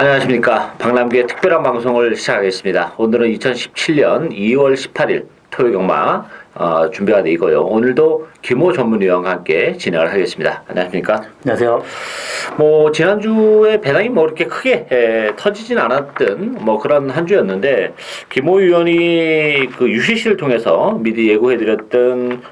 안녕하십니까. 박남규의 특별한 방송을 시작하겠습니다. 오늘은 2017년 2월 18일 토요경마 준비가 되어 있고요. 오늘도 김호 전문위원과 함께 진행을 하겠습니다. 안녕하십니까. 안녕하세요. 지난주에 배당이 이렇게 크게 터지진 않았던 그런 한 주였는데, 김호 위원이 그 UCC를 통해서 미리 예고해드렸던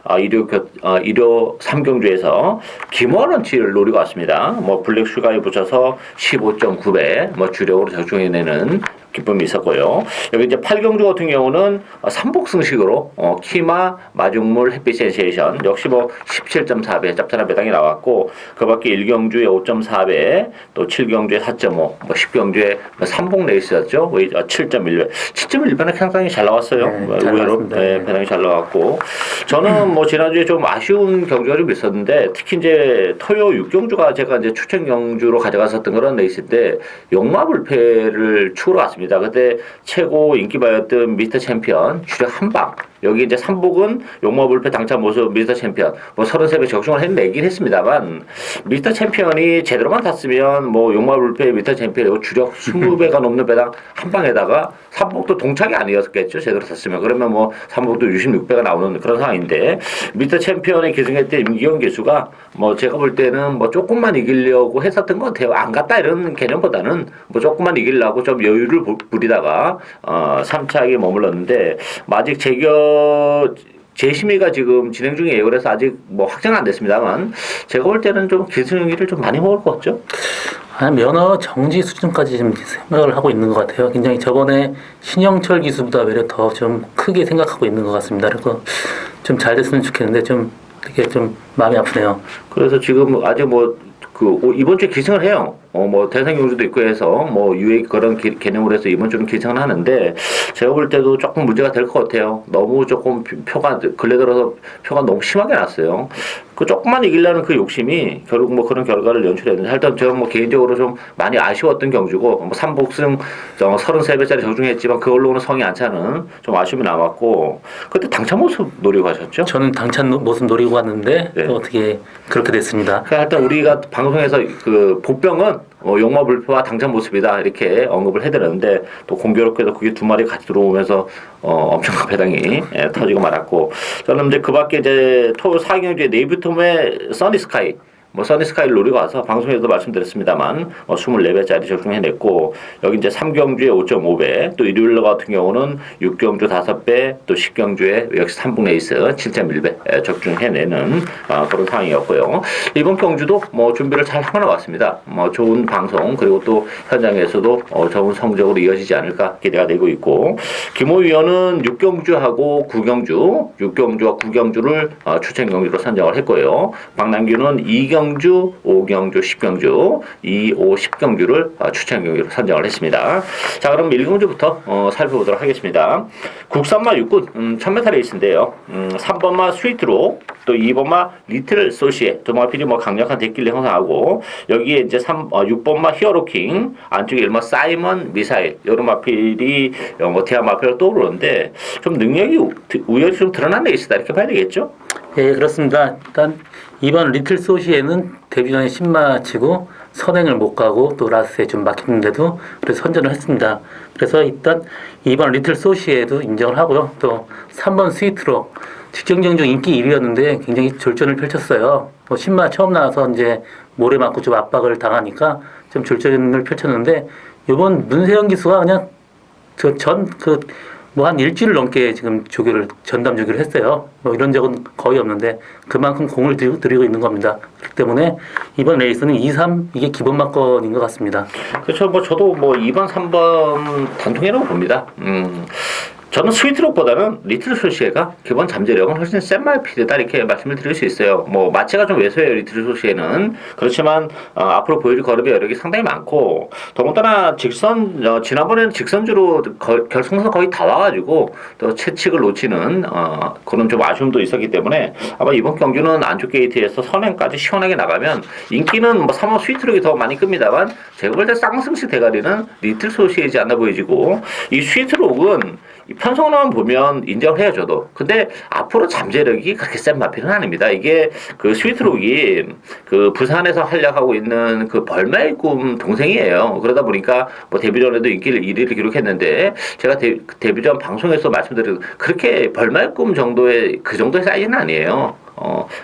일요 3경주에서 김호 런치를 노리고 왔습니다. 블랙 슈가에 붙여서 15.9배 주력으로 적중해내는 기쁨이 있었고요. 여기 이제 8경주 같은 경우는 삼복승식으로 키마, 마중물, 햇빛 센세이션 역시 17.4배 짭짤한 배당이 나왔고, 그 밖에 1경주에 5.4배, 또 7경주에 4.5, 10경주에 삼복 레이스였죠. 7.1배. 7.1배는 상당히 잘 나왔어요. 의외로 배당이 잘 나왔고, 저는 지난주에 좀 아쉬운 경주가 좀 있었는데, 특히 이제 토요 6경주가 제가 이제 추천 경주로 가져갔었던 그런 레이스인데, 용마불패를 추구로 왔습니다. 그때 최고 인기바였던 미스터 챔피언 주력 한방, 여기 이제 삼복은 용마불패 당찬 모습 미스터 챔피언 33배 적중을 해내긴 했습니다만, 미스터 챔피언이 제대로만 탔으면 용마불패 미스터 챔피언 주력 20배가 넘는 배당 한방에다가 삼복도 동착이 아니었겠죠. 제대로 탔으면. 그러면 삼복도 66배가 나오는 그런 상황인데, 미스터 챔피언의 기승했던 임기영 기수가 제가 볼 때는 조금만 이기려고 했었던 것 같아요. 안 갔다 이런 개념보다는 조금만 이기려고 좀 여유를 부리다가 3차에 머물렀는데, 아직 재심의가 지금 진행 중이에요. 그래서 아직 확정은 안 됐습니다만, 제가 볼 때는 좀 기승이를 좀 많이 먹을 것 같죠? 면허 정지 수준까지 지금 생각을 하고 있는 것 같아요. 굉장히 저번에 신영철 기수보다 외려 더 좀 크게 생각하고 있는 것 같습니다. 그래서 좀 잘 됐으면 좋겠는데 되게 좀 마음이 아프네요. 그래서 지금 아직 이번 주에 기승을 해요. 대상 경주도 있고 해서 유예 그런 개념으로 해서 이번 주는 기승을 하는데, 제가 볼 때도 조금 문제가 될 것 같아요. 너무 조금 표가 근래 들어서 표가 너무 심하게 났어요. 그 조금만 이기려는 그 욕심이 결국 그런 결과를 연출했는데, 하여튼 제가 개인적으로 좀 많이 아쉬웠던 경주고, 삼복승 33배짜리 적중했지만 그걸로는 성이 안 차는 좀 아쉬움이 남았고, 그때 당찬 모습 노리고 하셨죠? 저는 당찬 모습 노리고 왔는데 또 어떻게 그렇게 됐습니다. 하여튼 우리가 방송에서 그 복병은 용마불패와 당찬 모습이다 이렇게 언급을 해드렸는데, 또 공교롭게도 그게 두 마리 같이 들어오면서 엄청난 배당이 터지고 말았고, 저는 이제 그 밖에 이제 토 4경주에 네이비톰의 써니스카이, 써니스카이를 노리고 와서 방송에서도 말씀드렸습니다만 24배짜리 적중해냈고, 여기 이제 3경주에 5.5배, 또 일요일 같은 경우는 6경주 5배, 또 10경주에 역시 삼복 레이스 7.1배 적중해내는 그런 상황이었고요. 이번 경주도 준비를 잘 하고 나왔습니다. 좋은 방송, 그리고 또 현장에서도 좋은 성적으로 이어지지 않을까 기대가 되고 있고, 김호 위원은 6경주하고 9경주, 6경주와 9경주를 추천 경주로 선정을 했고요. 박남규는 2경주, 5경주, 10경주, 2, 5, 10경주를 추천 경주로 선정을 했습니다. 자, 그럼 1경주부터 살펴보도록 하겠습니다. 국산마 육군 1000m 레이스인데요. 3번마 스위트로, 또 2번마 리틀 소시에, 두 마필이 강력한 대끼를 형성하고, 여기에 이제 6번마 히어로킹, 안쪽에 1번 사이먼 미사일, 여러 마필이 대한 마필로 떠오르는데, 좀 능력이 우열이 좀 드러난 레이스다 이렇게 봐야 되겠죠? 예, 그렇습니다. 일단 이번 리틀 소시에는 데뷔 전에 신마 치고 선행을 못 가고 또 라스트에 좀 막혔는데도 그래서 선전을 했습니다. 그래서 일단 이번 리틀 소시에도 인정을 하고요. 또 3번 스위트로 직전경 중 인기 1위였는데 굉장히 졸전을 펼쳤어요. 신마 처음 나와서 이제 모래 맞고 좀 압박을 당하니까 좀 졸전을 펼쳤는데, 이번 문세영 기수가 그냥 한 일주일 넘게 지금 전담 조교를 했어요. 이런 적은 거의 없는데 그만큼 공을 들이고 있는 겁니다. 그렇기 때문에 이번 레이스는 2, 3 이게 기본 막건인 것 같습니다. 그렇죠. 저도 2번, 3번 단통이라고 봅니다. 저는 스위트록보다는 리틀 소시에가 기본 잠재력은 훨씬 센 말필이다 이렇게 말씀을 드릴 수 있어요. 마체가 좀 왜소해요, 리틀 소시에는. 그렇지만 앞으로 보여줄 걸음의 여력이 상당히 많고, 더군다나 지난번에는 직선주로 결승선 거의 다 와가지고 또 채찍을 놓치는 그런 좀 아쉬움도 있었기 때문에, 아마 이번 경주는 안쪽 게이트에서 선행까지 시원하게 나가면 인기는 3번 스위트록이 더 많이 끕니다만, 제가 볼 때 쌍승식 대가리는 리틀 소시에지 않나 보여지고, 이 스위트록은 이 편성만 보면 인정을 해요, 저도. 근데 앞으로 잠재력이 그렇게 센 마필은 아닙니다. 이게 그 스위트록이 그 부산에서 활약하고 있는 그 벌마의 꿈 동생이에요. 그러다 보니까 뭐 데뷔전에도 인기를 1위를 기록했는데 제가 데뷔전 방송에서 말씀드린 그렇게 벌마의 꿈 정도의 그 정도의 사이즈는 아니에요.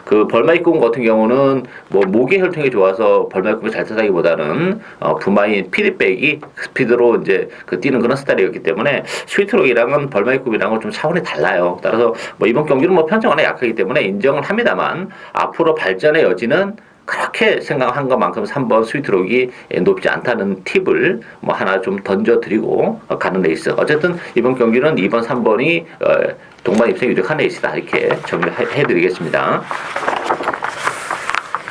그 벌마의 꿈 같은 경우는 뭐 목의 혈통이 좋아서 벌마의 꿈을 잘 타다기보다는 부마인 피드백이 스피드로 이제 그 뛰는 그런 스타일이었기 때문에 스위트록이랑은 벌마의 꿈이랑은 좀 차원이 달라요. 따라서 뭐 이번 경기는 뭐 편성 워낙 약하기 때문에 인정을 합니다만 앞으로 발전의 여지는 그렇게 생각한 것만큼 3번 스위트록이 높지 않다는 팁을 뭐 하나 좀 던져드리고 가는 레이스. 어쨌든 이번 경기는 2번, 3번이 동반 입성이 유력한 레이스다. 이렇게 정리해드리겠습니다.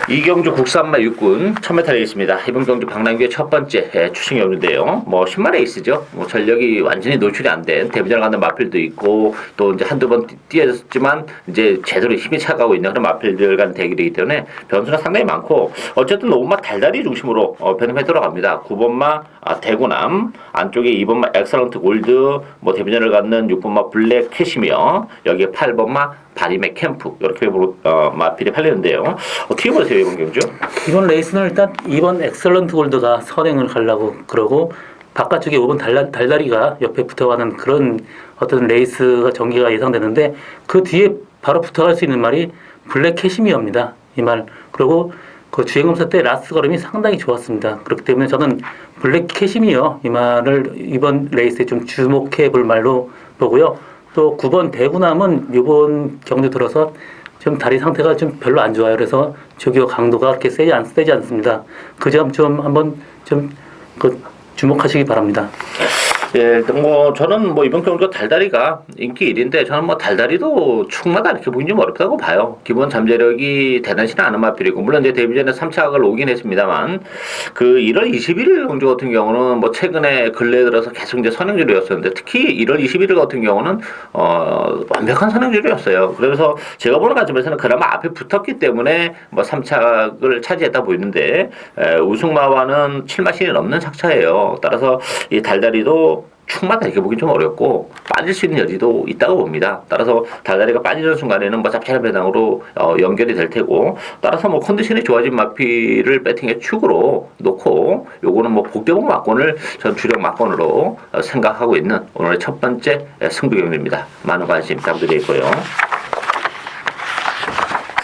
이경주 국산마 육군 1000m 레이스입니다. 이번 경주 박남규의 첫 번째 추승 경주인데요. 뭐 10마 레이스죠. 뭐 전력이 완전히 노출이 안 된 데뷔전 가는 마필도 있고 또 이제 한두 번 뛰었지만 이제 제대로 힘이 차가고 있는 그런 마필들 간 대결이기 때문에 변수가 상당히 많고 어쨌든 5마 달달이 중심으로 변형해 들어갑니다. 9번마 대구남 안쪽에 2번마 엑설런트 골드 뭐 데뷔전을 갖는 6번마 블랙 캐시미어 여기에 8번마 바리맥 캠프 이렇게 마필이 팔리는데요. 어떻게 보세요 이번 경주? 이번 레이스는 일단 2번 엑설런트 골드가 선행을 가려고 그러고 바깥쪽에 5번 달다리가 옆에 붙어가는 그런 어떤 레이스가 전개가 예상되는데 그 뒤에 바로 붙어갈 수 있는 말이 블랙 캐시미어입니다. 이 말. 그리고 그 주행검사 때 라스트 걸음이 상당히 좋았습니다. 그렇기 때문에 저는 블랙 캐시미어 이 말을 이번 레이스에 좀 주목해 볼 말로 보고요. 또 9번 대구남은 이번 경주 들어서 좀 다리 상태가 좀 별로 안 좋아요. 그래서 조기호 강도가 그렇게 세지 않습니다. 그 점 좀 한번 좀 주목하시기 바랍니다. 예, 뭐 저는 뭐 이번 경주 달다리가 인기 1인데 저는 뭐 달다리도 충마다 이렇게 보기 좀 어렵다고 봐요. 기본 잠재력이 대단치는 않은 마필이고 물론 이제 데뷔전에 3착을 오긴 했습니다만 그 1월 21일 경주 같은 경우는 뭐 최근에 근래에 들어서 계속 이제 선행주류였었는데 특히 1월 21일 같은 경우는 완벽한 선행주류였어요. 그래서 제가 보는 관점에서는 그나마 앞에 붙었기 때문에 뭐 3착을 차지했다 보이는데 우승마와는 7마신이 넘는 착차예요. 따라서 이 달다리도 충마다 이렇게 보기 좀 어렵고 빠질 수 있는 여지도 있다고 봅니다. 따라서 달다리가 빠지는 순간에는 뭐 짭짤한 배당으로 연결이 될 테고 따라서 뭐 컨디션이 좋아진 마피를 배팅의 축으로 놓고 요거는 뭐 복대복 막권을 전 주력 막권으로 생각하고 있는 오늘의 첫 번째 승부 경기입니다. 많은 관심 부탁드리고요.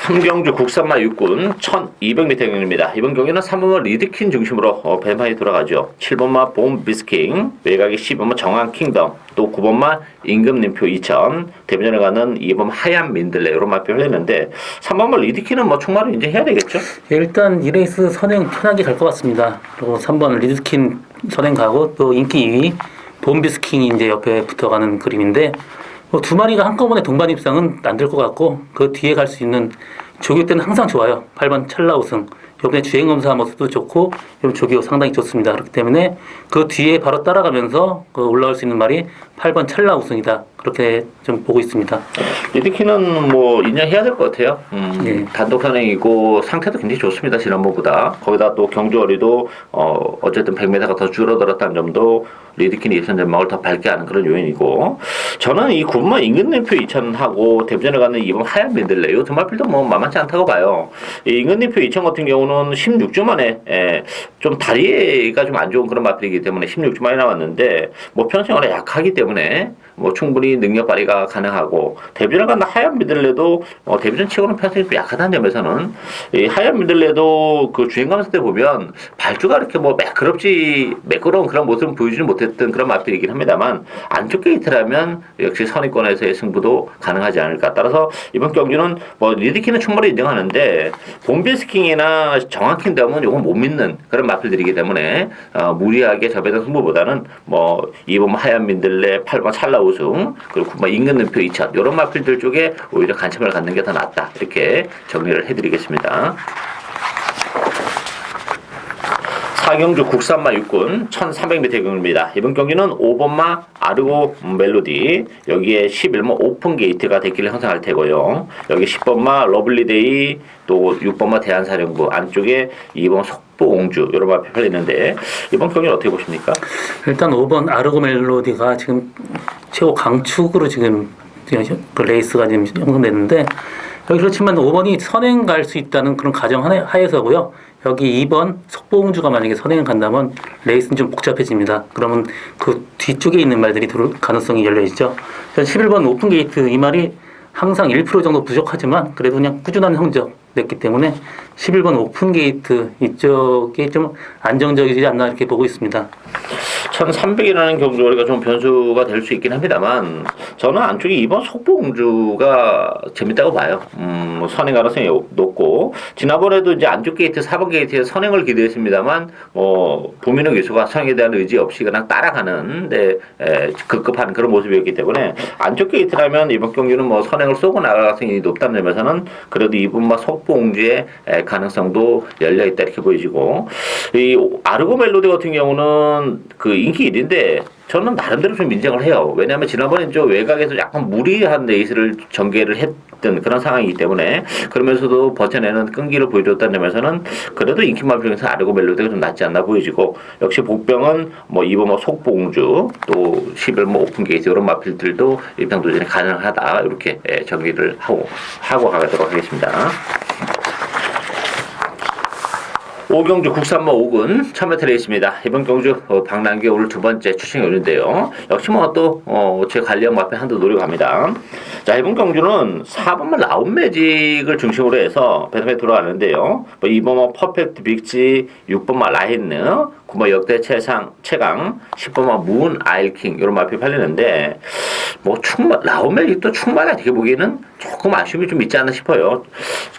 삼경주 국산마 육군 1200m 경기입니다. 이번 경기는 3번마 리드킨 중심으로 배만이 돌아가죠. 7번마 봄 비스킹, 외곽이 10번마 정한 킹덤, 또 9번마 임금님표 2000, 데뷔전에 가는 2번 하얀 민들레 이런 마표를 했는데 3번마 리드킨은 뭐 총마로 인정해야 되겠죠? 일단 이 레이스 선행 편하게 갈 것 같습니다. 그리고 3번 리드킨 선행 가고 또 인기 2위 봄 비스킹이 이제 옆에 붙어가는 그림인데 두 마리가 한꺼번에 동반 입상은 안 될 것 같고 그 뒤에 갈 수 있는 조교 때는 항상 좋아요. 8번 찰나 우승. 이번에 주행검사 모습도 좋고 이번 조교 상당히 좋습니다. 그렇기 때문에 그 뒤에 바로 따라가면서 올라올 수 있는 말이 8번 찰나 우승이다. 그렇게 좀 보고 있습니다. 리드키는 뭐 인정해야 될 것 같아요. 네. 단독 선행이고 상태도 굉장히 좋습니다. 지난번보다. 거기다 또 경주거리도 어쨌든 100m가 더 줄어들었다는 점도 리드킨이 예선 전망을 더 밝게 하는 그런 요인이고 저는 이 9번 임금님표 2000하고 데뷔전에 가는 2번 하얀 민들레 이 두 마필도 뭐 만만치 않다고 봐요. 이 임금님표 2000 같은 경우는 16주 만에 좀 다리가 좀 안 좋은 그런 마필이기 때문에 16주 만에 나왔는데 뭐 편성이 약하기 때문에 뭐 충분히 능력 발휘가 가능하고 데뷔전에 가는 하얀 민들레도 데뷔전 치고는 편성이 좀 약하다는 점에서는 이 하얀 민들레도 그 주행감사 때 보면 발주가 이렇게 뭐 매끄러운 그런 모습을 보여주지 못했던 그런 마필이긴 합니다만 안쪽 게이트라면 역시 선의권에서의 승부도 가능하지 않을까. 따라서 이번 경기는 뭐 리드키는 충분히 인정하는데 봄비스킹이나 정확킹덤은 요건 못 믿는 그런 마필들이기 때문에 무리하게 저배당 승부보다는 뭐 2번 하얀 민들레 8번 찰나 우승 그리고 9번 임금님표 2000 이런 마필들 쪽에 오히려 관심을 갖는 게 더 낫다. 이렇게 정리를 해드리겠습니다. 사경주 국산마 육군 1300m 경기입니다. 이번 경기는 5번마 아르고 멜로디 여기에 11번 오픈 게이트가 데키를 형성할 테고요. 여기 10번마 러블리데이 또 6번마 대한사령부 안쪽에 2번 속보옹주 이런 마필 팔리는데 이번 경기는 어떻게 보십니까? 일단 5번 아르고 멜로디가 지금 최고 강축으로 지금 그 레이스가 지금 형성됐는데 여기 그렇지만 5번이 선행 갈 수 있다는 그런 가정 하에서고요. 여기 2번 속보옹주가 만약에 선행 간다면 레이스는 좀 복잡해집니다. 그러면 그 뒤쪽에 있는 말들이 들어올 가능성이 열려 있죠. 11번 오픈 게이트 이 말이 항상 1% 정도 부족하지만 그래도 그냥 꾸준한 성적 냈기 때문에 11번 오픈 게이트 이쪽에 좀 안정적이지 않나 이렇게 보고 있습니다. 1300이라는 경주거리가 좀 변수가 될 수 있긴 합니다만 저는 안쪽에 2번 속보옹주가 재밌다고 봐요. 선행 가능성이 높고 지난번에도 이제 안쪽 게이트 4번 게이트에 선행을 기대했습니다만 도민호 기수가 선행에 대한 의지 없이 그냥 따라가는 급급한 그런 모습이었기 때문에 안쪽 게이트라면 이번 경주는 뭐 선행을 쏘고 나갈 가능성이 높다는 점에서는 그래도 2번마 속보옹주의 가능성도 열려 있다 이렇게 보여지고 이 아르고 멜로디 같은 경우는 그 인기 1인데 저는 나름대로 좀 인정을 해요. 왜냐하면 지난번에 좀 외곽에서 약간 무리한 레이스를 전개를 했던 그런 상황이기 때문에 그러면서도 버텨내는 끈기를 보여줬다는 점에서는 그래도 인기 마필 중에서 아르고 멜로디가 좀 낫지 않나 보여지고 역시 복병은 뭐 이번 뭐 속보옹주 또 11 뭐 오픈 게이트 이런 마필들도 입장 도전이 가능하다 이렇게 정리를 하고 가도록 하겠습니다. 오경주 국산모 5군 1000m 레이스입니다. 이번 경주 박남기 오늘 두 번째 출신 요리인데요. 역시 뭐 또 제 관리형 마필 한두 노리고 갑니다. 자, 이번 경주는 4번만 라운 매직을 중심으로 해서 배송에 들어가는데요. 뭐 2번만 퍼펙트 빅지, 6번만 라힌느, 9번 역대 최강, 10번만 문 아일킹 이런 마필 팔리는데 뭐 라운 매직도 충분히 어떻게 보기에는 조금 아쉬움이 좀 있지 않나 싶어요.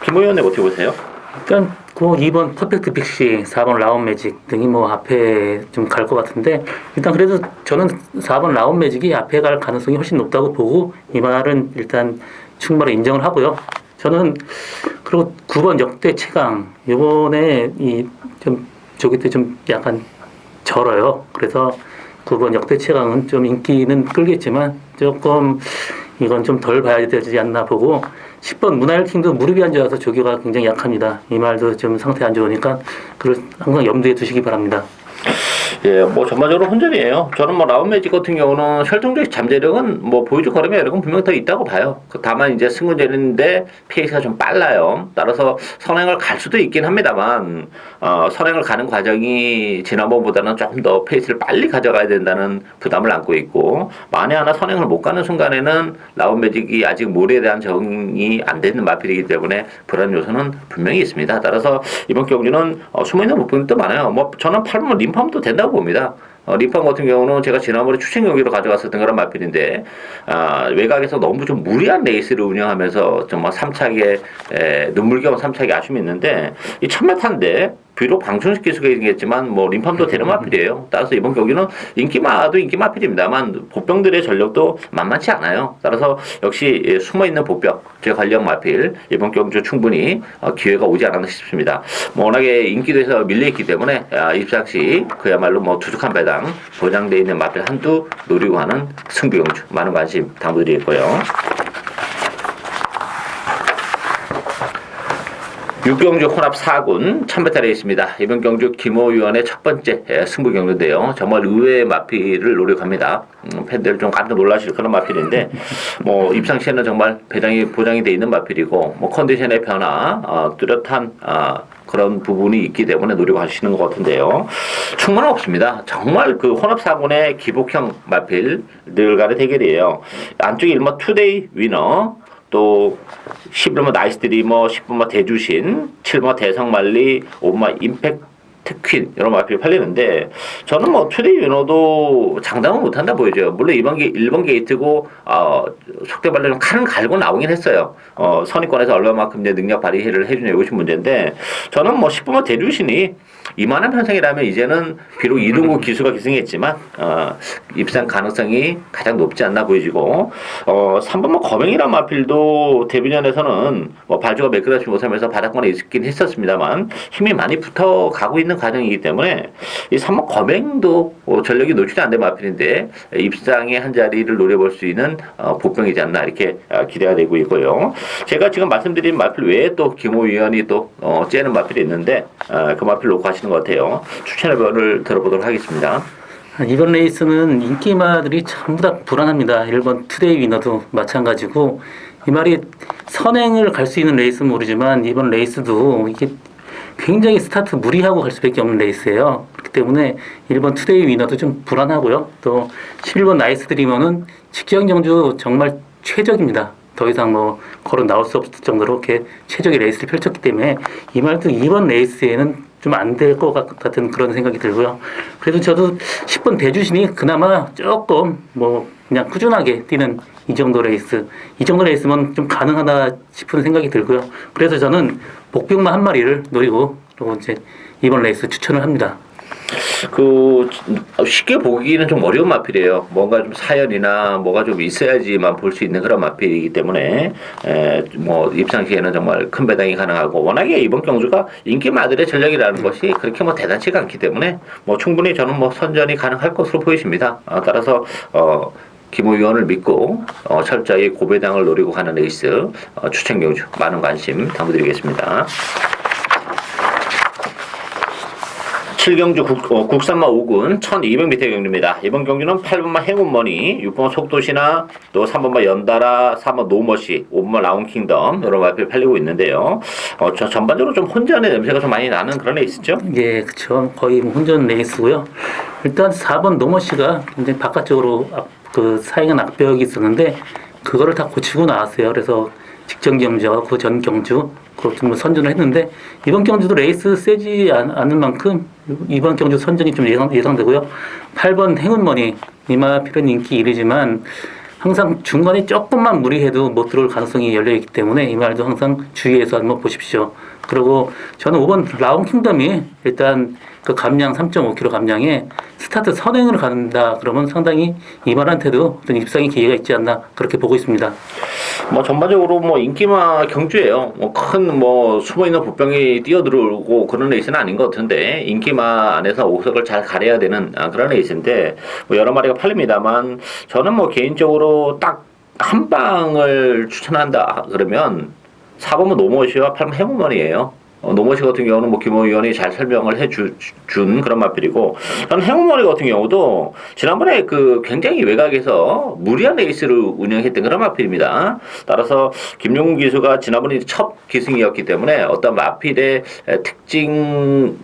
김 의원님 어떻게 보세요? 일단 그 2번 퍼펙트 빅시, 4번 라운 매직 등이 뭐 앞에 좀 갈 것 같은데 일단 그래도 저는 4번 라운 매직이 앞에 갈 가능성이 훨씬 높다고 보고 이 말은 일단 충분히 인정을 하고요. 저는 그리고 9번 역대 최강 이번에 이 좀 저기 때 좀 약간 절어요. 그래서 9번 역대 최강은 좀 인기는 끌겠지만 조금 이건 좀 덜 봐야 되지 않나 보고 10번 문하일킹도 무릎이 안 좋아서 조교가 굉장히 약합니다. 이 말도 좀 상태 안 좋으니까 그걸 항상 염두에 두시기 바랍니다. 예, 뭐 전반적으로 혼전이에요. 저는 뭐 라운 매직 같은 경우는 혈통적 잠재력은 뭐 보여줄 거라면 여러 건 분명 더 있다고 봐요. 다만 이제 승군제인데 페이스가 좀 빨라요. 따라서 선행을 갈 수도 있긴 합니다만 선행을 가는 과정이 지난번보다는 조금 더 페이스를 빨리 가져가야 된다는 부담을 안고 있고 만에 하나 선행을 못 가는 순간에는 라운 매직이 아직 몰에 대한 적응이 안 되는 마필이기 때문에 불안 요소는 분명히 있습니다. 따라서 이번 경기는 숨어있는 부분도 많아요. 뭐 저는 8번 림팜도 된다고 봅니다. 림팜 같은 경우는 제가 지난번에 추천 경기로 가져갔었던 그런 마필인데 외곽에서 너무 좀 무리한 레이스를 운영하면서 정말 3차게 눈물겨운 3차게 아쉬움이 있는데 이 1000m인데 비록 방충식 기수가 있겠지만 뭐 림팜도 되는 마필이에요. 따라서 이번 경기는 인기마도 인기 마필입니다만 보병들의 전력도 만만치 않아요. 따라서 역시 숨어있는 보병 제 관리형 마필 이번 경주 충분히 기회가 오지 않았나 싶습니다. 뭐 워낙에 인기도에서 밀려있기 때문에 입상 시 그야말로 뭐 두둑한 배당 보장되어 있는 마필 한두 노리고 하는 승부 경주 많은 관심 당부드리겠고요. 6경주 혼합 4군 1000m 레이스입니다. 이번 경주 김호 위원의 첫 번째 승부 경주인데요. 정말 의외의 마필을 노력합니다. 팬들 좀 깜짝 놀라실 그런 마필인데 뭐 입상 시에는 정말 배당이 보장이 돼 있는 마필이고 뭐 컨디션의 변화 뚜렷한 그런 부분이 있기 때문에 노력하시는 것 같은데요. 충분은 없습니다. 정말 그 혼합 4군의 기복형 마필들 간의 대결이에요. 안쪽에 1번 투데이 위너 또 11번 나이스 드리머, 10번마 대주신, 7번마 대성말리, 5번마 임팩트 퀸 이런 마필이 팔리는데 저는 뭐 투데이 위너도 장담은 못한다 보여져요. 물론 이번 게 1번 게이트고 속대 발로 좀 칼은 갈고 나오긴 했어요. 선의권에서 얼마만큼 이제 능력 발휘를 해주냐 이것이 문제인데 저는 뭐 10번마 대주신이 이만한 편성이라면 이제는 비록 2등급 기수가 기승했지만 입상 가능성이 가장 높지 않나 보여지고 3번마 거맹이란 마필도 데뷔전에서는 뭐 발주가 매끄럽지 못하면서 바닥권에 있긴 했었습니다만 힘이 많이 붙어가고 있는 과정이기 때문에 이 3번 거맹도 전력이 노출이 안 된 마필인데 입상의 한 자리를 노려볼 수 있는 보병이지 않나 이렇게 기대가 되고 있고요. 제가 지금 말씀드린 마필 외에 또 김호 위원이 또 째는 마필이 있는데 그 마필 놓고 좋아하시는 것 같아요. 추천해를 들어보도록 하겠습니다. 이번 레이스는 인기마들이 전부 다 불안합니다. 1번 투데이 위너도 마찬가지고 이 말이 선행을 갈 수 있는 레이스는 모르지만 이번 레이스도 이게 굉장히 스타트 무리하고 갈 수밖에 없는 레이스예요. 그렇기 때문에 1번 투데이 위너도 좀 불안하고요. 또 11번 나이스 드리머는 직전 경주 정말 최적입니다. 더 이상 뭐 걸어 나올 수 없을 정도로 이렇게 최적의 레이스를 펼쳤기 때문에 이 말도 이번 레이스에는 좀 안 될 것 같은 그런 생각이 들고요. 그래도 저도 10번 대주신이 그나마 조금 뭐 그냥 꾸준하게 뛰는 이 정도 레이스면 좀 가능하다 싶은 생각이 들고요. 그래서 저는 복병만 한 마리를 노리고 그리고 이제 이번 레이스 추천을 합니다. 쉽게 보기는 좀 어려운 마필이에요. 뭔가 좀 사연이나 뭐가 좀 있어야지만 볼 수 있는 그런 마필이기 때문에 뭐 입상시에는 정말 큰 배당이 가능하고 워낙에 이번 경주가 인기마들의 전략이라는 것이 그렇게 뭐 대단치가 않기 때문에 뭐 충분히 저는 뭐 선전이 가능할 것으로 보여집니다. 따라서 김호 위원을 믿고 철저히 고배당을 노리고 가는 레이스 추천 경주 많은 관심 당부드리겠습니다. 7경주 국산마 5군 1200m 경주입니다. 이번 경주는 8번마 행운머니, 6번 속도시나, 또 3번마 연달아, 4번 노머시, 5번마 라운킹덤 이런 마필 팔리고 있는데요. 전반적으로 좀 혼전의 냄새가 좀 많이 나는 그런 레이스죠? 예, 그렇죠. 거의 혼전 레이스고요. 일단 4번 노머시가 굉장히 바깥쪽으로 사행한 악벽이 있었는데 그거를 다 고치고 나왔어요. 그래서 직전 경주와 그 전 경주 그렇게 선전을 했는데 이번 경주도 레이스 세지 않을 만큼 이번 경주 선전이 좀 예상되고요. 8번 행운머니 이마필은 인기 1위지만 항상 중간에 조금만 무리해도 못 들어올 가능성이 열려있기 때문에 이 말도 항상 주의해서 한번 보십시오. 그리고 저는 5번 라운킹덤이 일단 그 감량 3.5kg 감량에 스타트 선행을 간다 그러면 상당히 이말한테도 어떤 입상의 기회가 있지 않나 그렇게 보고 있습니다. 뭐 전반적으로 뭐 인기마 경주예요. 뭐 큰 뭐 숨어 있는 보병이 뛰어들어오고 그런 레이스는 아닌 것 같은데 인기마 안에서 옥석을 잘 가려야 되는 그런 레이스인데 뭐 여러 마리가 팔립니다만 저는 뭐 개인적으로 딱 한 방을 추천한다 그러면 4번은 노머시와 8번 행운머니예요. 노머시 같은 경우는 뭐 김호 의원이 잘 설명을 준 그런 마필이고 저는 행운머니 같은 경우도 지난번에 굉장히 외곽에서 무리한 레이스를 운영했던 그런 마필입니다. 따라서 김용훈 기수가 지난번에 첫 기승이었기 때문에 어떤 마필의 특징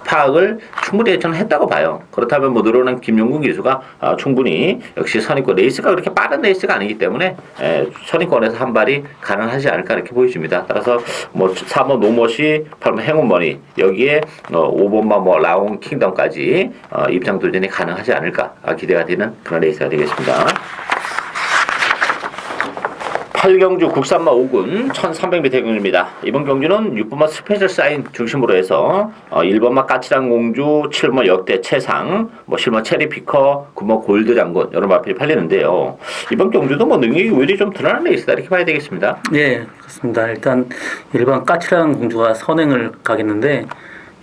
파악을 충분히 저는 했다고 봐요. 그렇다면 뭐 늘어난 김용훈 기수가 충분히 역시 선입권 레이스가 그렇게 빠른 레이스가 아니기 때문에 선입권에서 한 발이 가능하지 않을까 이렇게 보여집니다. 따라서 뭐 3번 노머시 8번 행운머니 여기에 5번만 뭐 라운 킹덤까지 입장 도전이 가능하지 않을까 기대가 되는 그런 레이스가 되겠습니다. 8경주 국산마 5군 1300m 경주입니다. 이번 경주는 6번마 스페셜 사인 중심으로 해서 1번마 까칠한 공주, 7번마 역대 최상, 뭐 7번마 체리피커, 9번마 골드 장군 이런 마필이 팔리는데요. 이번 경주도 뭐 능력이 오히려 좀 드러나는 레이스다 이렇게 봐야 되겠습니다. 네, 그렇습니다. 일단 1번 까칠한 공주가 선행을 가겠는데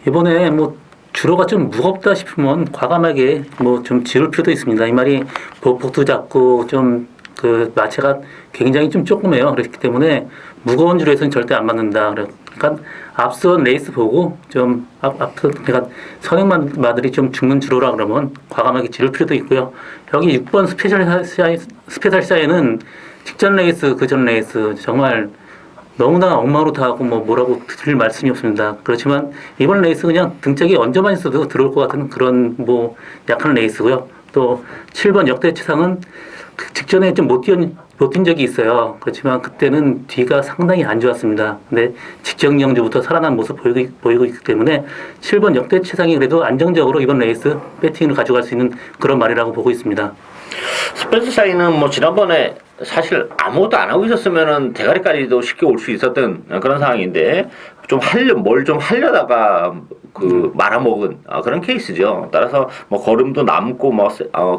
이번에 뭐 주로가 좀 무겁다 싶으면 과감하게 뭐 좀 지을 필요도 있습니다. 이 말이 보폭도 작고 좀 마체가 굉장히 좀 조그매요. 그렇기 때문에 무거운 주로에서는 절대 안 맞는다. 그러니까 앞선 레이스 보고 좀 그러니까 선행마들이 좀 죽는 주로라 그러면 과감하게 지를 필요도 있고요. 여기 6번 스페셜 사이는 직전 레이스, 그전 레이스 정말 너무나 엉망으로다하고 뭐라고 드릴 말씀이 없습니다. 그렇지만 이번 레이스 그냥 등짝에 얹어만 있어도 들어올 것 같은 그런 뭐 약한 레이스고요. 또 7번 역대 최상은 직전에 좀 못 뛴 적이 있어요. 그렇지만 그때는 뒤가 상당히 안 좋았습니다. 근데 직전 경주부터 살아난 모습 보이고 있기 때문에 7번 역대 최상이 그래도 안정적으로 이번 레이스 배팅을 가져갈 수 있는 그런 말이라고 보고 있습니다. 스페셜 사인은 뭐 지난번에 사실 아무것도 안 하고 있었으면은 대가리까지도 쉽게 올 수 있었던 그런 상황인데 뭘 좀 하려다가 말아먹은 그런 케이스죠. 따라서 뭐 걸음도 남고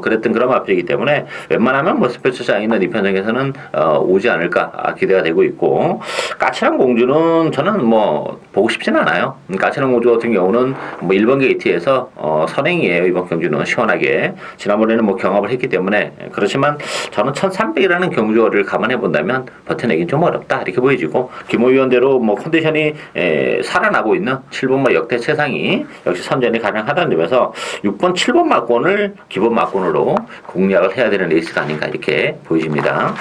그랬던 그런 마필이기 때문에 웬만하면 뭐 스페셜 사인은 이 편성에서는 오지 않을까 기대가 되고 있고 까칠한 공주는 저는 뭐 보고 싶지는 않아요. 까칠한 공주 같은 경우는 뭐 1번 게이트에서 선행이에요. 이번 경주는 시원하게 지난번에는 뭐 경합을 했기 때문에 그렇지만 저는 1300이라는 경주를 감안해 본다면 버텨내긴 좀 어렵다 이렇게 보여지고 김호 위원대로 뭐 컨디션이 살아나고 있는 7번마 역대 최상위 역시 선전이 가능하다는 점에서 6번, 7번 막권을 기본 막권으로 공략을 해야 되는 레이스가 아닌가 이렇게 보여집니다.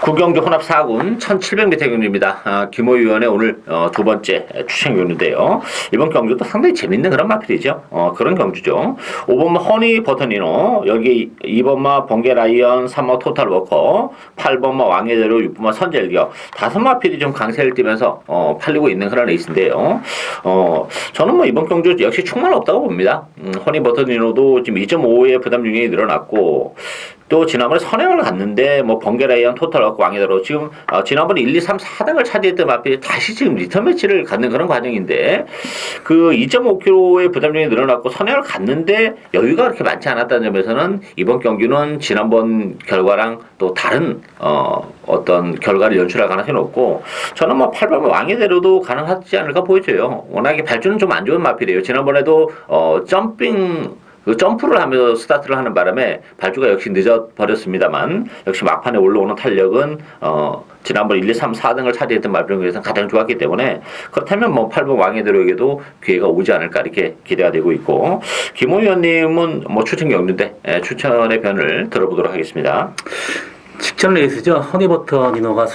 구경주 혼합 4군 1700m 경주입니다. 김호희 위원의 오늘 두 번째 추천 경주인데요. 이번 경주도 상당히 재밌는 그런 마필이죠. 그런 경주죠. 5번마 허니 버터니노, 여기 2번마 번개 라이언, 3번 토탈 워커, 8번마 왕의 대로, 6번마 선제일격, 5마필이 좀 강세를 띠면서 팔리고 있는 그런 레이스인데요. 저는 뭐 이번 경주 역시 충만 없다고 봅니다. 허니 버터니노도 지금 2.5의 부담 중량이 늘어났고, 또 지난번에 선행을 갔는데 뭐 번개 라이언 토탈 워커 왕의 대로 지금 지난번에 1, 2, 3, 4등을 차지했던 마필이 다시 지금 리턴 매치를 갖는 그런 과정인데, 그 2.5kg의 부담량이 늘어났고 선행을 갔는데 여유가 그렇게 많지 않았다는 점에서는 이번 경기는 지난번 결과랑 또 다른 어떤 결과를 연출할 가능성이 높고, 저는 뭐 8번 왕의 대로도 가능하지 않을까 보여져요. 워낙에 발주는 좀 안 좋은 마필이에요. 지난번에도 점프를 하면서 스타트를 하는 바람에 발주가 역시 늦어버렸습니다만, 역시 막판에 올라오는 탄력은 지난번 1, 2, 3, 4등을 차지했던 말병에서는 가장 좋았기 때문에, 그렇다면 뭐 8번 왕의 대로에게도 기회가 오지 않을까 이렇게 기대가 되고 있고, 김호 의원님은 뭐 추천 경주인데 추천의 변을 들어보도록 하겠습니다. 직전 레이스죠. 허니버터 니노가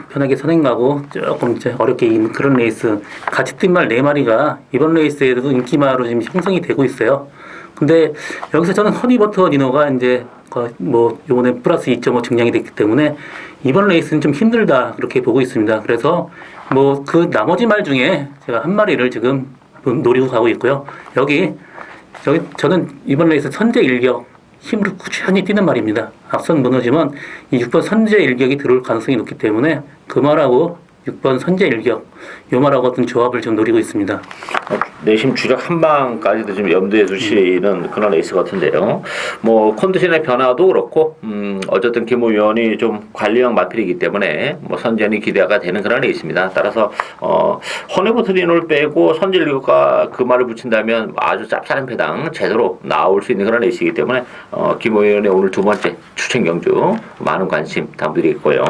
편하게 선행 가고 조금 이제 어렵게 이긴 그런 레이스. 같이 뛴 말 4마리가 이번 레이스에도 인기마로 지금 형성이 되고 있어요. 근데 여기서 저는 허니버터 니노가 이제 뭐 요번에 플러스 2.5 증량이 됐기 때문에 이번 레이스는 좀 힘들다 그렇게 보고 있습니다. 그래서 뭐 그 나머지 말 중에 제가 한 마리를 지금 노리고 가고 있고요. 여기 저는 이번 레이스 선제 일격 힘으로 꾸준히 뛰는 말입니다. 앞선 무너지면 이 6번 선제 일격이 들어올 가능성이 높기 때문에 그 말하고 6번 선제 일격, 요 말하고 어떤 조합을 좀 노리고 있습니다. 내심 주력 한 방까지도 좀 염두에 두시는 그런 레이스 같은데요. 뭐 컨디션의 변화도 그렇고, 어쨌든 김호 위원이 좀 관리형 마필이기 때문에 뭐 선전이 기대가 되는 그런 레이스입니다. 따라서 허니버터니노를 빼고 선질리가 그 말을 붙인다면 아주 짭짤한 패당 제대로 나올 수 있는 그런 레이스이기 때문에 김호 위원의 오늘 두 번째 추천 경주 많은 관심 부탁드리겠고요.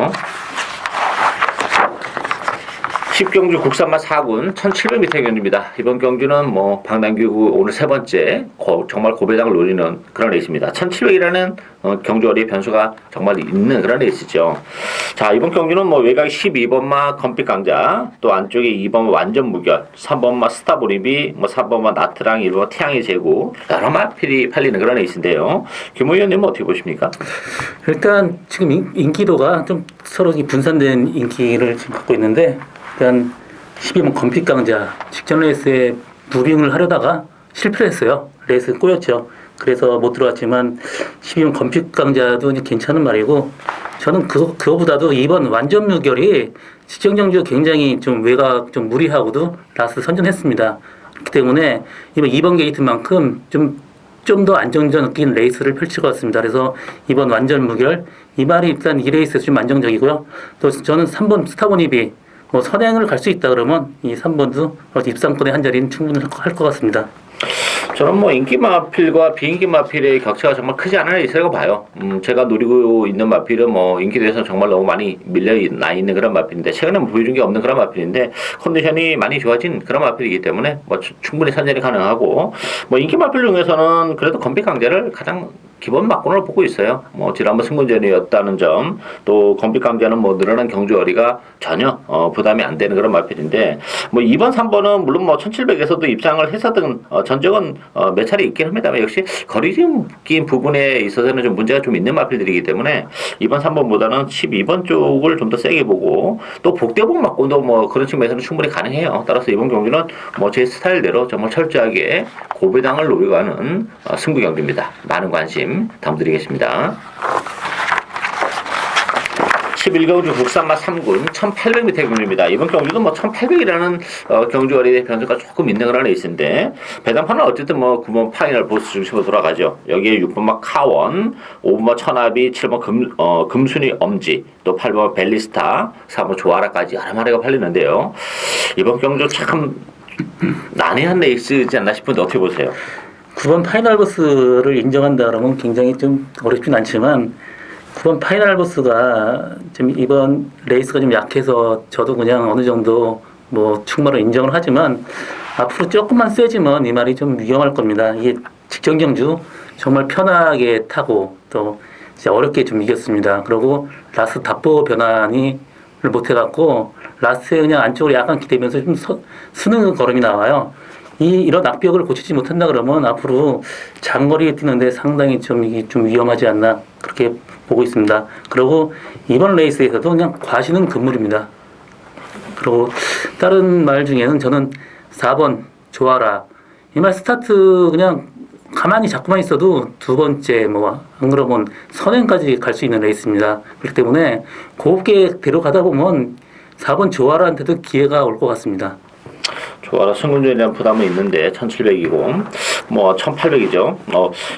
10경주 국산마 4군 1700m 경주입니다. 이번 경주는 뭐 방당규 오늘 세 번째 정말 고배당을 노리는 그런 레이스입니다. 1700이라는 경주거리의 변수가 정말 있는 그런 레이스죠. 자, 이번 경주는 뭐 외곽 12번마 검빛 강자, 또 안쪽에 2번마 완전 무결, 3번마 스타보리비, 뭐 4번마 나트랑, 1번마 태양의 제구, 여러 마필이 팔리는 그런 레이스인데요. 김호 의원님은 어떻게 보십니까? 일단 지금 인기도가 좀 서로 분산된 인기를 지금 갖고 있는데, 일단 12번 검빛 강자 직전 레이스에 무빙을 하려다가 실패를 했어요. 레이스 꼬였죠. 그래서 못 들어갔지만 12번 검빛 강자도 괜찮은 말이고, 저는 그거보다도 2번 완전 무결이 직전 경주 굉장히 좀 외곽 좀 무리하고도 라스트 선전했습니다. 그렇기 때문에 이번 2번 게이트만큼 좀 더 안정적 느낀 레이스를 펼칠 것 같습니다. 그래서 이번 완전 무결 이 말이 일단 이 레이스에서 좀 안정적이고요. 또 저는 3번 스타보니비 뭐 선행을 갈 수 있다 그러면 이 3번도 입상권의 한 자리는 충분히 할 것 같습니다. 저는 뭐 인기 마필과 비인기 마필의 격차가 정말 크지 않은 레이스라고 봐요. 제가 노리고 있는 마필은 뭐 인기 대해서 정말 너무 많이 밀려 나 있는 그런 마필인데, 최근에 뭐 보여준 게 없는 그런 마필인데 컨디션이 많이 좋아진 그런 마필이기 때문에 뭐 충분히 선전이 가능하고, 뭐 인기 마필 중에서는 그래도 검빛 강자를 가장 기본 막권으로 보고 있어요. 뭐 지난번 승부전이었다는 점, 또 검빛 강자는 뭐 늘어난 경주거리가 전혀 부담이 안 되는 그런 마필인데, 뭐 2번, 3번은 물론 뭐 1700에서도 입상을 했었던 전적은 몇 차례 있긴 합니다만, 역시 거리 긴 부분에 있어서는 좀 문제가 좀 있는 마필들이기 때문에 2번, 3번보다는 12번 쪽을 좀 더 세게 보고, 또 복대복 막권도 뭐 그런 측면에서는 충분히 가능해요. 따라서 이번 경기는 뭐 제 스타일대로 정말 철저하게 고배당을 노리고 가는 승부 경기입니다. 많은 관심 담드리겠습니다. 11경주 국산마 3군 1800m 경주입니다. 이번 경주도 뭐 1800이라는 경주거리의 변수가 조금 있는 그런 레이스인데, 배당판은 어쨌든 뭐 9번 파이널 보스 중심으로 돌아가죠. 여기에 6번마 카원, 5번마 천하비, 7번 금순이 엄지, 또 8번 벨리스타, 4번 조아라까지 여러 마리가 팔리는데요. 이번 경주 참 난해한 레이스이지 않나 싶은데 어떻게 보세요? 9번 파이널 보스를 인정한다 그러면 굉장히 좀 어렵진 않지만, 9번 파이널 보스가 좀 이번 레이스가 좀 약해서 저도 그냥 어느 정도 뭐 충분히 인정을 하지만 앞으로 조금만 세지면 이 말이 좀 위험할 겁니다. 이게 직전 경주 정말 편하게 타고 또 진짜 어렵게 좀 이겼습니다. 그리고 라스트 답보 변환이 못 해갖고 라스트에 그냥 안쪽으로 약간 기대면서 좀 수능 걸음이 나와요. 이런 악벽을 고치지 못한다 그러면 앞으로 장거리 뛰는데 상당히 좀 이게 좀 위험하지 않나 그렇게 보고 있습니다. 그리고 이번 레이스에서도 그냥 과시는 금물입니다. 그리고 다른 말 중에는 저는 4번 좋아라 이 말 스타트 그냥 가만히 잡고만 있어도 두 번째 뭐 안 그러면 선행까지 갈 수 있는 레이스입니다. 그렇기 때문에 곱게 데려가다 보면 4번 좋아라한테도 기회가 올 것 같습니다. 좋아라 승군주에 대한 부담은 있는데 1700이고 뭐 1800이죠.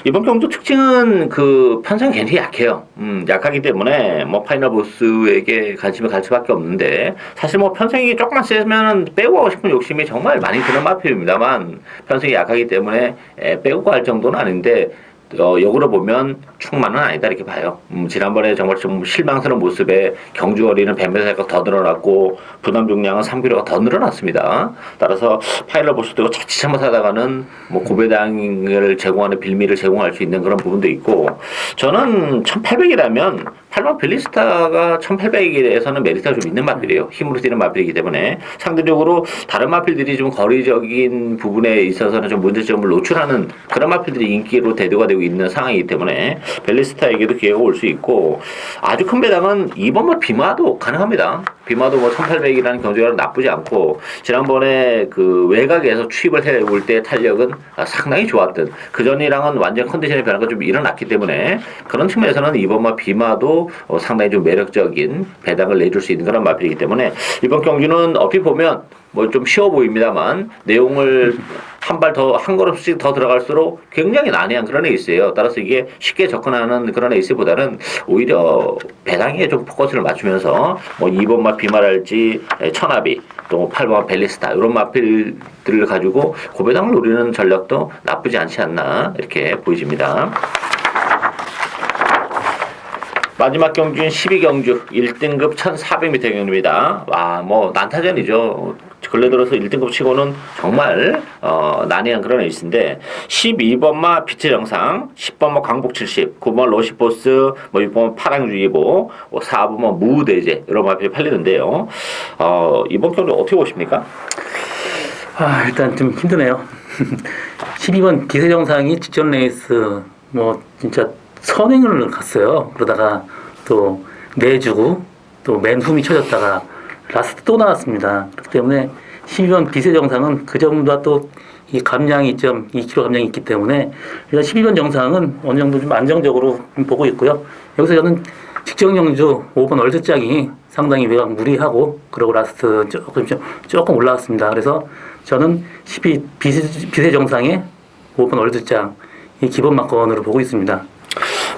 이번 경주 특징은 그 편성이 굉장히 약해요. 약하기 때문에 뭐 파이널 보스에게 관심이 갈 수밖에 없는데 사실 뭐 편성이 조금만 세면 빼고 가고 싶은 욕심이 정말 많이 드는 마필입니다만 편성이 약하기 때문에 빼고 갈 정도는 아닌데 역으로 보면 충만은 아니다 이렇게 봐요. 지난번에 정말 좀 실망스러운 모습에 경주거리는 100m가 더 늘어났고 부담 중량은 3kg가 더 늘어났습니다. 따라서 파이널 보스도 자칫 잘못하다가는 뭐 고배당을 제공하는 빌미를 제공할 수 있는 그런 부분도 있고 저는 1800이라면 8번 벨리스타가 1800에서는 메리트가 좀 있는 마필이에요. 힘으로 뛰는 마필이기 때문에 상대적으로 다른 마필들이 좀 거리적인 부분에 있어서는 좀 문제점을 노출하는 그런 마필들이 인기로 대두가 되고 있는 상황이기 때문에 벨리스타에게도 기회가 올 수 있고 아주 큰 배당은 2번만 비마도 가능합니다. 비마도 뭐 1800이라는 경주가 나쁘지 않고 지난번에 그 외곽에서 추입을 해올 때 탄력은 상당히 좋았던 그 전이랑은 완전 컨디션의 변화가 좀 일어났기 때문에 그런 측면에서는 2번만 비마도 상당히 좀 매력적인 배당을 내줄 수 있는 그런 마필이기 때문에 이번 경주는 어떻게 보면 뭐 좀 쉬워 보입니다만 내용을 한 걸음씩 더 들어갈수록 굉장히 난해한 그런 에이스예요. 따라서 이게 쉽게 접근하는 그런 에이스보다는 오히려 배당에 좀 포커스를 맞추면서 뭐 2번마 비말할지 천하비 또 8번마 벨리스타 이런 마필들을 가지고 고배당을 노리는 전략도 나쁘지 않지 않나 이렇게 보여집니다. 마지막 경주인 12경주 1등급 1400m 경주입니다. 와, 뭐 난타전이죠. 근래 들어서 1등급 치고는 정말 난해한 그런 에이스인데 12번마 빛의 정상, 10번마 광복 70, 9번 로시포스, 뭐 6번 파랑주의보, 4번마 무대제 이런 마필이 팔리는데요. 이번 경주 어떻게 보십니까? 일단 좀 힘드네요. 12번 빛의 정상이 직전 레이스 뭐 진짜 선행을 갔어요. 그러다가 또 내주고 또 맨hum이 쳐졌다가 라스트 또 나왔습니다. 그렇기 때문에 12번 빛의 정상은 그 정도와 또 이 감량이 2kg 감량이 있기 때문에 일단 12번 정상은 어느 정도 좀 안정적으로 보고 있고요. 여기서 저는 직전 경주 5번 월드장이 상당히 외곽 무리하고 그리고 라스트 조금 올라왔습니다. 그래서 저는 12 빛의 정상에 5번 월드장 이 기본 막건으로 보고 있습니다.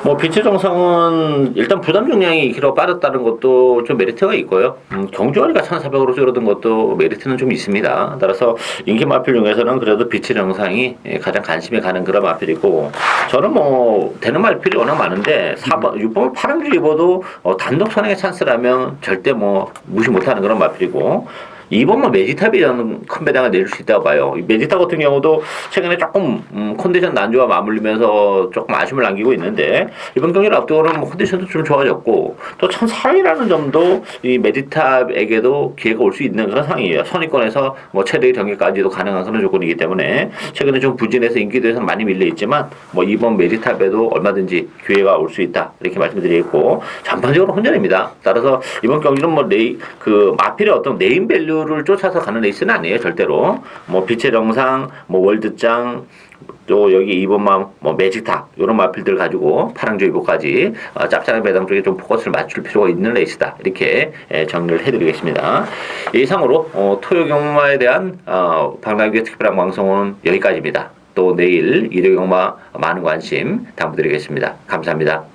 뭐 빛의 정상은 일단 부담 중량이 2kg 빠졌다는 것도 좀 메리트가 있고요. 경주거리가 1400으로 줄어든 것도 메리트는 좀 있습니다. 따라서 인기 마필 중에서는 그래도 빛의 정상이 가장 관심이 가는 그런 마필이고 저는 뭐 되는 마필이 워낙 많은데 4번, 6번 파랑주의보도 단독 선행의 찬스라면 절대 뭐 무시 못하는 그런 마필이고 2번만 메디탑이 저는 큰 배당을 내줄 수 있다고 봐요. 메디탑 같은 경우도 최근에 조금 컨디션 난조와 맞물리면서 조금 아쉬움을 남기고 있는데 이번 경기를 앞두고는 뭐 컨디션도 좀 좋아졌고 또 1400이라는 점도 이 메디탑에게도 기회가 올 수 있는 그런 상황이에요. 선위권에서 뭐 최대의 경기까지도 가능한 그런 조건이기 때문에 최근에 좀 부진해서 인기도에서 많이 밀려 있지만 뭐 이번 메디탑에도 얼마든지 기회가 올 수 있다 이렇게 말씀드리겠고 전반적으로 혼전입니다. 따라서 이번 경기는 뭐 그 마필의 어떤 네임밸류 를 쫓아서 가는 레이스는 아니에요, 절대로. 뭐 빛의 정상, 뭐 월드장, 또 여기 2번만 뭐 매직탑 이런 마필들 가지고 파랑조이보까지 짭짤한 배당 쪽에 좀 포커스를 맞출 필요가 있는 레이스다 이렇게 정리를 해드리겠습니다. 이상으로 토요 경마에 대한 박나규의 특별한 방송은 여기까지입니다. 또 내일 일요 경마 많은 관심 당부드리겠습니다. 감사합니다.